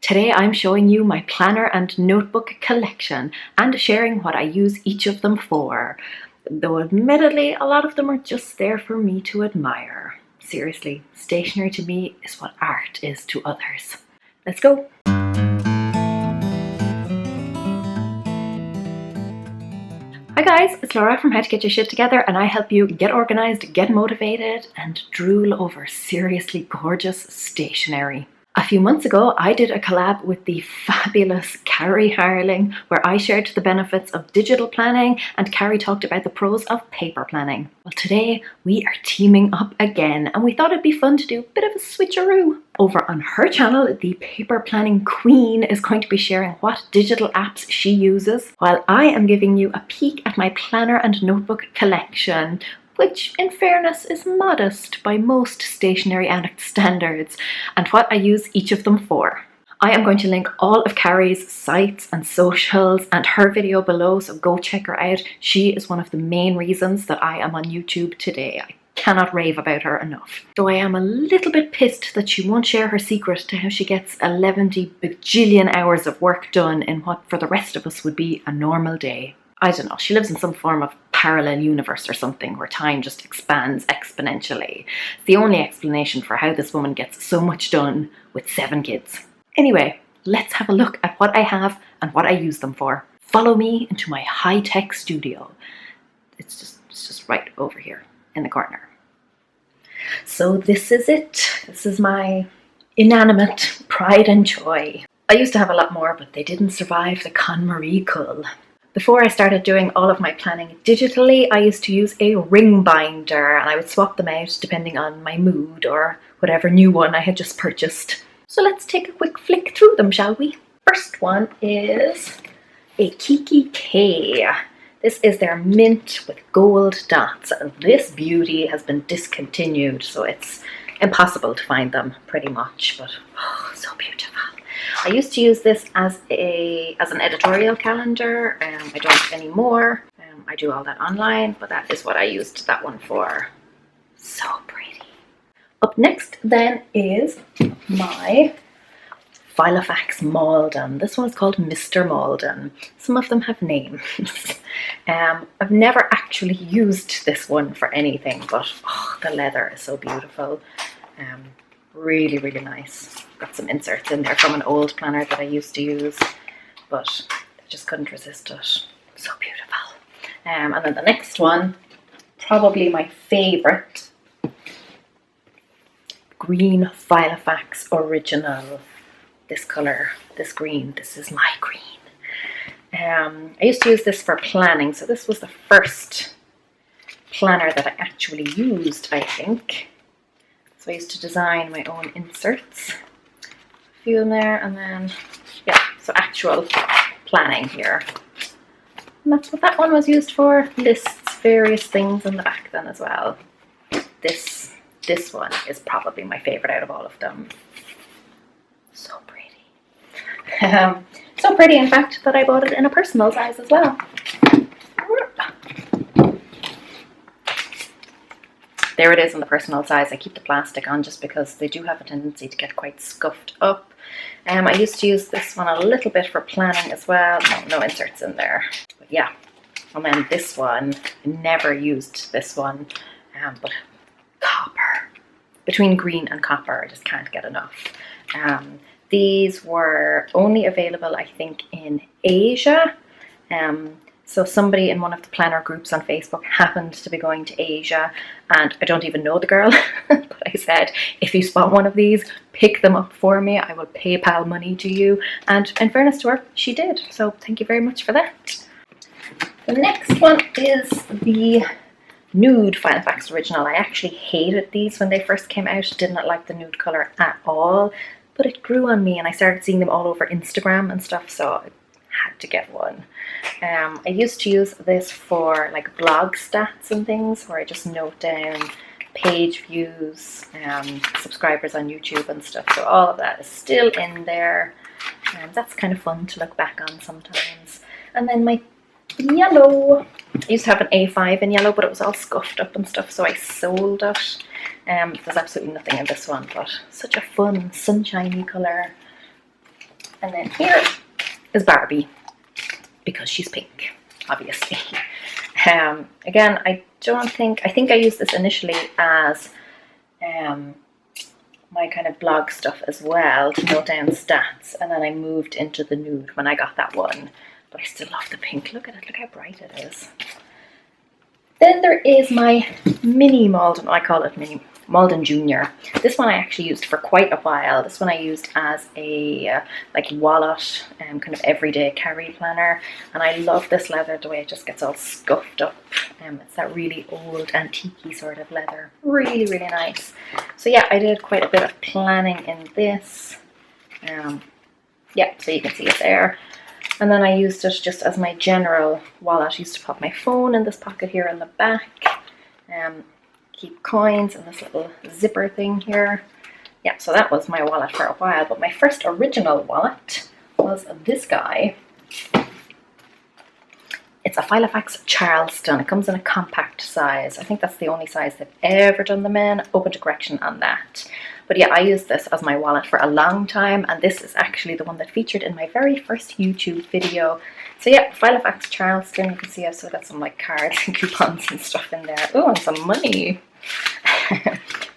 Today I'm showing you my planner and notebook collection and sharing what I use each of them for. Though admittedly, a lot of them are just there for me to admire. Seriously, stationery to me is what art is to others. Let's go! Hi guys, it's Laura from How to Get Your Shit Together, and I help you get organised, get motivated and drool over seriously gorgeous stationery. A few months ago, I did a collab with the fabulous Carie Harling, where I shared the benefits of digital planning and Carie talked about the pros of paper planning. Well, today we are teaming up again, and we thought it'd be fun to do a bit of a switcheroo. Over on her channel, the paper planning queen is going to be sharing what digital apps she uses, while I am giving you a peek at my planner and notebook collection, which in fairness is modest by most stationery addict standards, and what I use each of them for. I am going to link all of Carie's sites and socials and her video below, so go check her out. She is one of the main reasons that I am on YouTube today. I cannot rave about her enough. Though I am a little bit pissed that she won't share her secret to how she gets 11 bajillion hours of work done in what for the rest of us would be a normal day. I don't know, she lives in some form of parallel universe or something where time just expands exponentially. It's the only explanation for how this woman gets so much done with 7 kids. Anyway, let's have a look at what I have and what I use them for. Follow me into my high-tech studio. It's just right over here in the corner. So this is it. This is my inanimate pride and joy. I used to have a lot more, but they didn't survive the KonMari cull. Before I started doing all of my planning digitally, I used to use a ring binder, and I would swap them out depending on my mood or whatever new one I had just purchased. So let's take a quick flick through them, shall we? First one is a Kiki K. This is their mint with gold dots, and this beauty has been discontinued, so it's impossible to find them pretty much, but oh, so beautiful. I used to use this as an editorial calendar. I don't anymore. I do all that online, but that is what I used that one for. So pretty. Up next then is my Filofax Malden. This one's called Mr. Malden. Some of them have names. I've never actually used this one for anything, but oh, the leather is so beautiful. Really, really nice. Got some inserts in there from an old planner that I used to use, but I just couldn't resist it. So beautiful. And then the next one, probably my favourite, green Filofax Original. This colour, this green, this is my green. I used to use this for planning, so this was the first planner that I actually used, I think. So I used to design my own inserts, a few in there, and then, yeah, so actual planning here. And that's what that one was used for. Lists, various things in the back then as well. This one is probably my favourite out of all of them. So pretty. So pretty, in fact, that I bought it in a personal size as well. There it is in the personal size. I keep the plastic on just because they do have a tendency to get quite scuffed up. I used to use this one a little bit for planning as well. No inserts in there. But yeah. And then this one, I never used this one. But copper. Between green and copper, I just can't get enough. These were only available, I think, in Asia. So somebody in one of the planner groups on Facebook happened to be going to Asia, and I don't even know the girl, but I said, if you spot one of these, pick them up for me. I will PayPal money to you. And in fairness to her, she did. So thank you very much for that. The next one is the nude Filofax Original. I actually hated these when they first came out. Did not like the nude colour at all, but it grew on me and I started seeing them all over Instagram and stuff, so I had to get one. I used to use this for like blog stats and things, where I just note down page views, subscribers on YouTube and stuff, so all of that is still in there. That's kind of fun to look back on sometimes. And then my yellow, I used to have an A5 in yellow, but it was all scuffed up and stuff, so I sold it. There's absolutely nothing in this one, but such a fun sunshiny colour. And then here is Barbie, because she's pink, obviously. Again, I think I used this initially as my kind of blog stuff as well, to note down stats, and then I moved into the nude when I got that one. But I still love the pink. Look at it, look how bright it is. Then there is my mini Malden, I call it mini Malden Junior. This one I actually used for quite a while. This one I used as a like wallet, kind of everyday carry planner. And I love this leather, the way it just gets all scuffed up. It's that really old antique-y sort of leather. Really, really nice. So yeah, I did quite a bit of planning in this. Yeah, so you can see it there. And then I used it just as my general wallet. I used to pop my phone in this pocket here in the back. Keep coins in this little zipper thing here. Yeah, so that was my wallet for a while. But my first original wallet was this guy. It's a Filofax Charleston. It comes in a compact size. I think that's the only size they've ever done them in. Open to correction on that. But yeah, I used this as my wallet for a long time, and this is actually the one that featured in my very first YouTube video. So yeah, Filofax Charleston. You can see I've still got some like cards and coupons and stuff in there. Oh, and some money.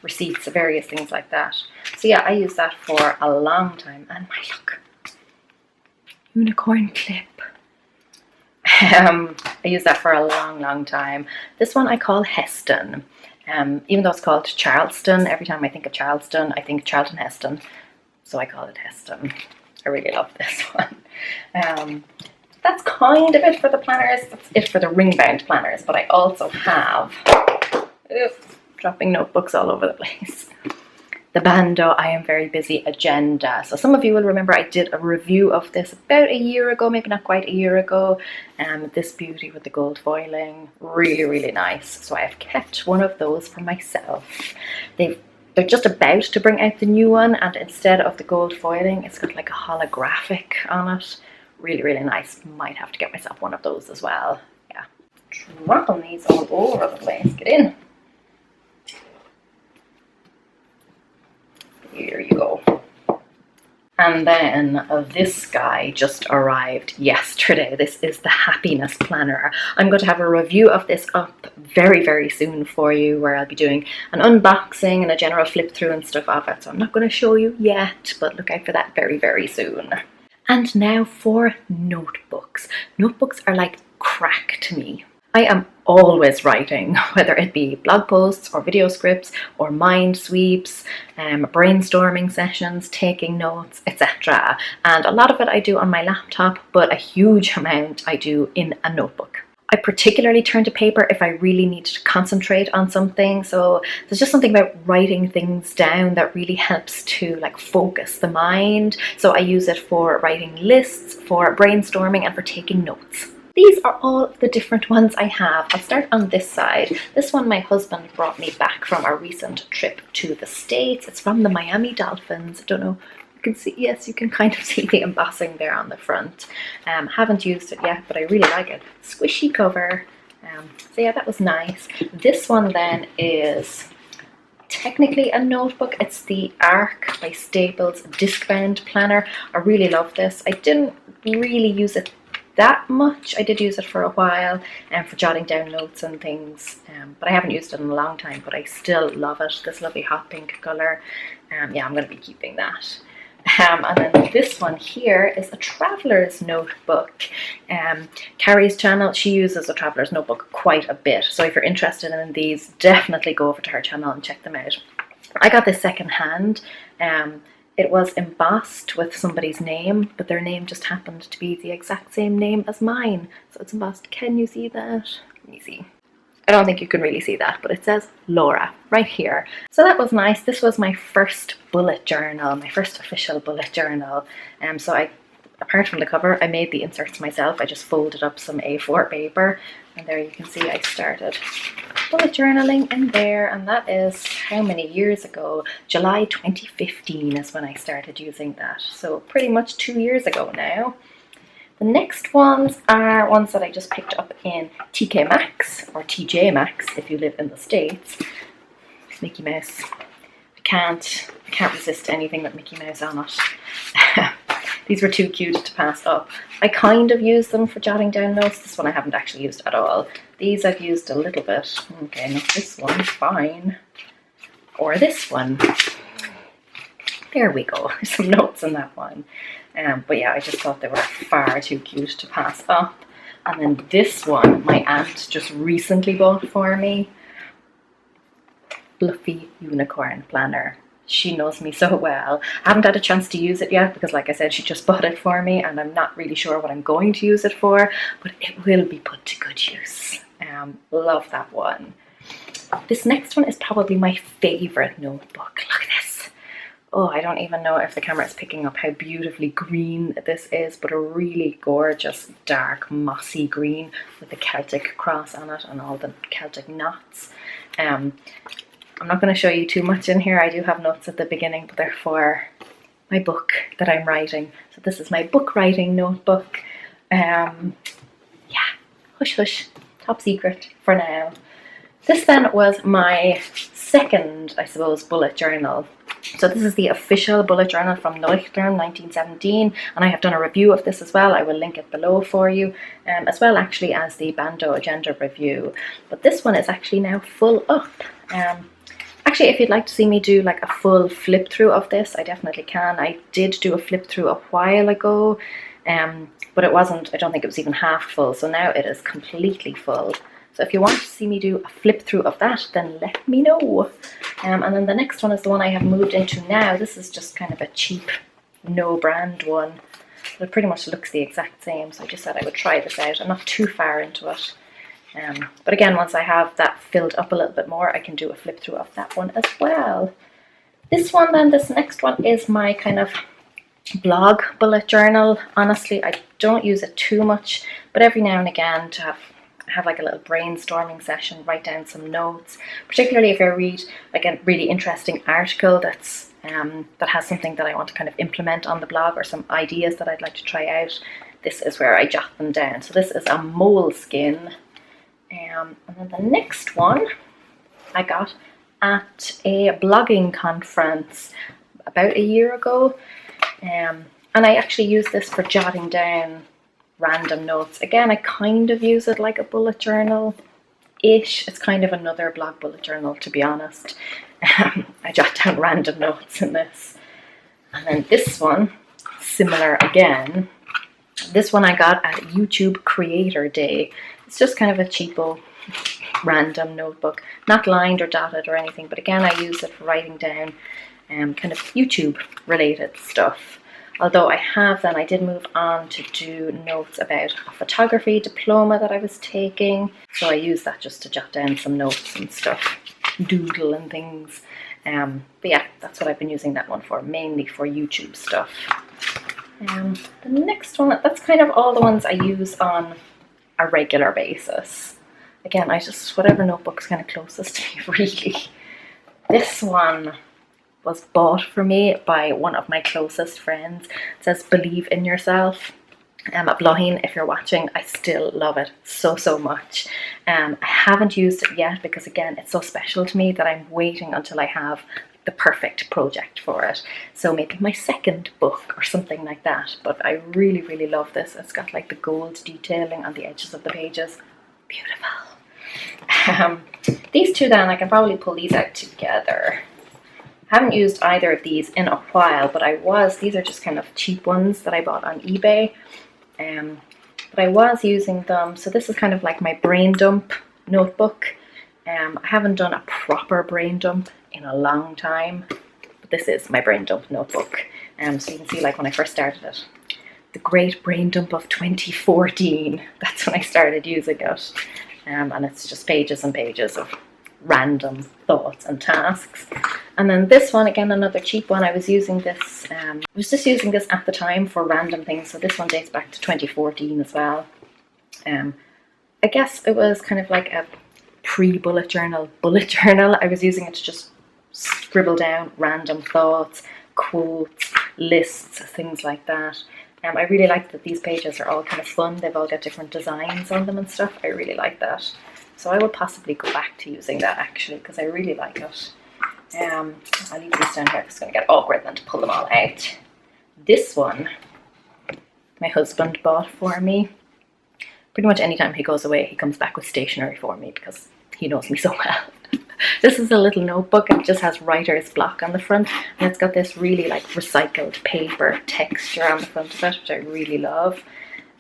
Receipts, various things like that. So yeah, I used that for a long time. And my look, unicorn clip. I used that for a long, long time. This one I call Heston. Even though it's called Charleston, every time I think of Charleston, I think Charlton Heston. So I call it Heston. I really love this one. That's kind of it for the planners. That's it for the ring-bound planners. But I also have... dropping notebooks all over the place. The Bando I Am Very Busy agenda. So some of you will remember I did a review of this about a year ago, maybe not quite a year ago. This beauty with the gold foiling, really, really nice. So I have kept one of those for myself. They're just about to bring out the new one, and instead of the gold foiling, it's got like a holographic on it. Really, really nice. Might have to get myself one of those as well. Yeah. Dropping these all over the place. Get in. Here you go. And then this guy just arrived yesterday. This is the Happiness Planner. I'm going to have a review of this up very, very soon for you, where I'll be doing an unboxing and a general flip through and stuff of it. So I'm not going to show you yet, but look out for that very, very soon. And now for notebooks. Notebooks are like crack to me. I am always writing, whether it be blog posts or video scripts or mind sweeps, brainstorming sessions, taking notes, etc. And a lot of it I do on my laptop, but a huge amount I do in a notebook. I particularly turn to paper if I really need to concentrate on something. So there's just something about writing things down that really helps to like focus the mind. So I use it for writing lists, for brainstorming, and for taking notes. These are all of the different ones I have. I'll start on this side. This one my husband brought me back from a recent trip to the States. It's from the Miami Dolphins. I don't know, you can see, yes, you can kind of see the embossing there on the front. Haven't used it yet, but I really like it. Squishy cover. So yeah, that was nice. This one then is technically a notebook. It's the Arc by Staples disc-bound planner. I really love this. I didn't really use it that much. I did use it for a while for jotting down notes and things, but I haven't used it in a long time, but I still love it. This lovely hot pink colour. Yeah, I'm going to be keeping that. And then this one here is a traveler's notebook. Carrie's channel, she uses a traveler's notebook quite a bit, so if you're interested in these, definitely go over to her channel and check them out. I got this second hand. It was embossed with somebody's name, but their name just happened to be the exact same name as mine. So it's embossed. Can you see that? Let me see. I don't think you can really see that, but it says Laura right here. So that was nice. This was my first bullet journal, my first official bullet journal. So apart from the cover, I made the inserts myself. I just folded up some A4 paper, and there you can see I started bullet journaling in there, and that is how many years ago? July 2015 is when I started using that. So pretty much 2 years ago now. The next ones are ones that I just picked up in TK Maxx, or TJ Maxx if you live in the States. Mickey Mouse. I can't resist anything with Mickey Mouse on it. These were too cute to pass up. I kind of use them for jotting down notes. This one I haven't actually used at all. These I've used a little bit. Okay, not this one, fine. Or this one. There we go, some notes in that one. But yeah, I just thought they were far too cute to pass up. And then this one, my aunt just recently bought for me. Fluffy Unicorn Planner. She knows me so well. I haven't had a chance to use it yet because, like I said, she just bought it for me and I'm not really sure what I'm going to use it for, but it will be put to good use. Love that one. This next one is probably my favorite notebook. Look at this. Oh, I don't even know if the camera is picking up how beautifully green this is, but a really gorgeous dark mossy green with the Celtic cross on it and all the Celtic knots. I'm not going to show you too much in here. I do have notes at the beginning, but they're for my book that I'm writing. So this is my book writing notebook. Yeah, hush hush, top secret for now. This then was my second, I suppose, bullet journal. So this is the official bullet journal from Neuchtlern 1917, and I have done a review of this as well. I will link it below for you, as well actually as the Bando Agenda review. But this one is actually now full up. Actually, if you'd like to see me do like a full flip through of this, I definitely can. I did do a flip through a while ago, but it wasn't, I don't think it was even half full. So now it is completely full. So if you want to see me do a flip through of that, then let me know. And then the next one is the one I have moved into now. This is just kind of a cheap, no brand one. It pretty much looks the exact same. So I just said I would try this out. I'm not too far into it. But again, once I have that filled up a little bit more, I can do a flip through of that one as well. This one then, this next one is my kind of blog bullet journal. Honestly, I don't use it too much, but every now and again to have like a little brainstorming session, write down some notes, particularly if I read like a really interesting article that's that has something that I want to kind of implement on the blog or some ideas that I'd like to try out. This is where I jot them down. So this is a moleskin. And then the next one I got at a blogging conference about a year ago. And I actually use this for jotting down random notes. Again, I kind of use it like a bullet journal-ish. It's kind of another blog bullet journal, to be honest. I jot down random notes in this. And then this one, similar again. This one I got at YouTube Creator Day. It's just kind of a cheapo, random notebook. Not lined or dotted or anything, but again, I use it for writing down kind of YouTube-related stuff. Although I did move on to do notes about a photography diploma that I was taking. So I use that just to jot down some notes and stuff, doodle and things. But yeah, that's what I've been using that one for, mainly for YouTube stuff. The next one, that's kind of all the ones I use on a regular basis. Again, whatever notebook's kind of closest to me, really. This one was bought for me by one of my closest friends. It says, "Believe in yourself." Blohin, if you're watching, I still love it so much. I haven't used it yet because again, it's so special to me that I'm waiting until I have the perfect project for it. So maybe my second book or something like that. But I really love this. It's got like the gold detailing on the edges of the pages. Beautiful. These two then, I can probably pull these out together. I haven't used either of these in a while, but these are just kind of cheap ones that I bought on eBay. But I was using them. So this is kind of like my brain dump notebook. I haven't done a proper brain dump in a long time, but this is my brain dump notebook. So you can see like when I first started it, the great brain dump of 2014, that's when I started using it. And it's just pages and pages of random thoughts and tasks. And then this one, again, another cheap one. I was using this, I was just using this at the time for random things. So this one dates back to 2014 as well. I guess it was kind of like a pre-bullet journal bullet journal. I was using it to just scribble down random thoughts, quotes, lists, things like that. I really like that these pages are all kind of fun. They've all got different designs on them and stuff. I really like that. So I will possibly go back to using that actually because I really like it. I'll leave these down here because it's going to get awkward then to pull them all out. This one my husband bought for me. Pretty much anytime he goes away, he comes back with stationery for me because he knows me so well. This is a little notebook. It just has writer's block on the front, and it's got this really like recycled paper texture on the front of it, which I really love.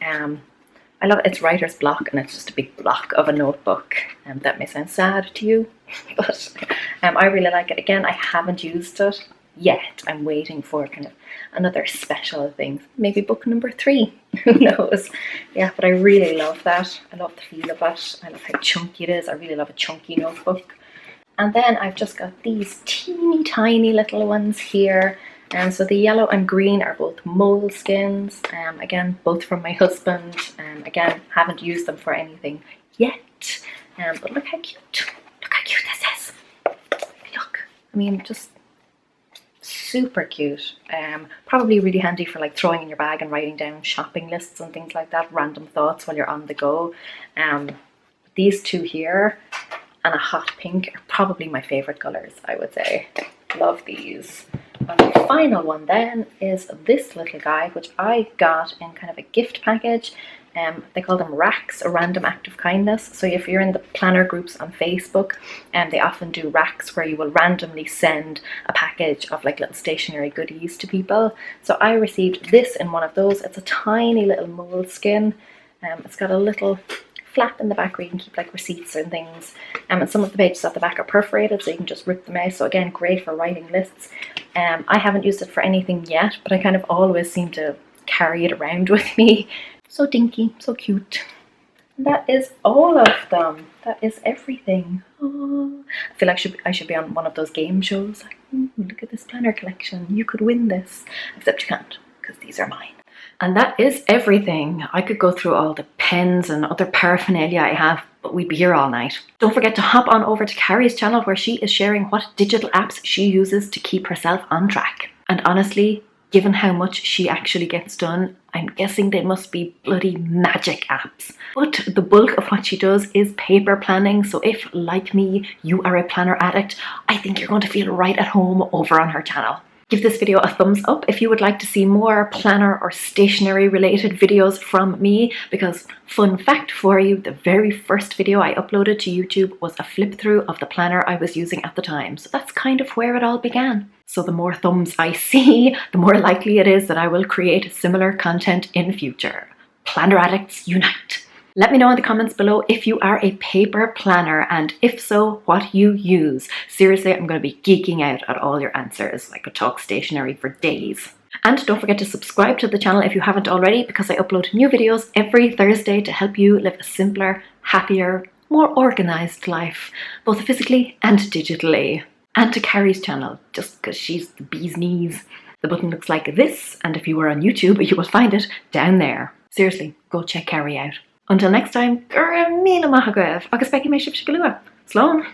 I love it. It's writer's block, and it's just a big block of a notebook. That may sound sad to you, but I really like it. Again, I haven't used it yet. I'm waiting for kind of another special thing, maybe book number 3. Who knows? Yeah, but I really love that. I love the feel of it. I love how chunky it is. I really love a chunky notebook. And then I've just got these teeny tiny little ones here. And so the yellow and green are both moleskins. Again, both from my husband. Again, haven't used them for anything yet. But look how cute. Look how cute this is. Look. I mean, just super cute. Probably really handy for like throwing in your bag and writing down shopping lists and things like that. Random thoughts while you're on the go. These two here and a hot pink are probably my favorite colors, I would say. Love these. And the final one then is this little guy, which I got in kind of a gift package. They call them racks, a random act of kindness. So if you're in the planner groups on Facebook, they often do racks where you will randomly send a package of like little stationery goodies to people. So I received this in one of those. It's a tiny little moleskin. It's got a little flap in the back where you can keep like receipts and things. And some of the pages at the back are perforated, so you can just rip them out. So again, great for writing lists. I haven't used it for anything yet, but I kind of always seem to carry it around with me. So dinky, so cute. And that is all of them. That is everything. Oh, I feel like I should be on one of those game shows. Like, look at this planner collection. You could win this. Except you can't, because these are mine. And that is everything. I could go through all the pens and other paraphernalia I have, but we'd be here all night. Don't forget to hop on over to Carrie's channel, where she is sharing what digital apps she uses to keep herself on track. And honestly, given how much she actually gets done, I'm guessing they must be bloody magic apps. But the bulk of what she does is paper planning, so if, like me, you are a planner addict, I think you're going to feel right at home over on her channel. Give this video a thumbs up if you would like to see more planner or stationery related videos from me, because fun fact for you, the very first video I uploaded to YouTube was a flip through of the planner I was using at the time. So that's kind of where it all began. So the more thumbs I see, the more likely it is that I will create similar content in future. Planner addicts unite! Let me know in the comments below if you are a paper planner, and if so, what you use. Seriously, I'm going to be geeking out at all your answers. I could talk stationery for days. And don't forget to subscribe to the channel if you haven't already, because I upload new videos every Thursday to help you live a simpler, happier, more organised life, both physically and digitally. And to Carrie's channel, just because she's the bee's knees. The button looks like this, and if you are on YouTube, you will find it down there. Seriously, go check Carie out. Until next time, gur míle maith agaibh, agus beidh mé sibh go luath. Slán!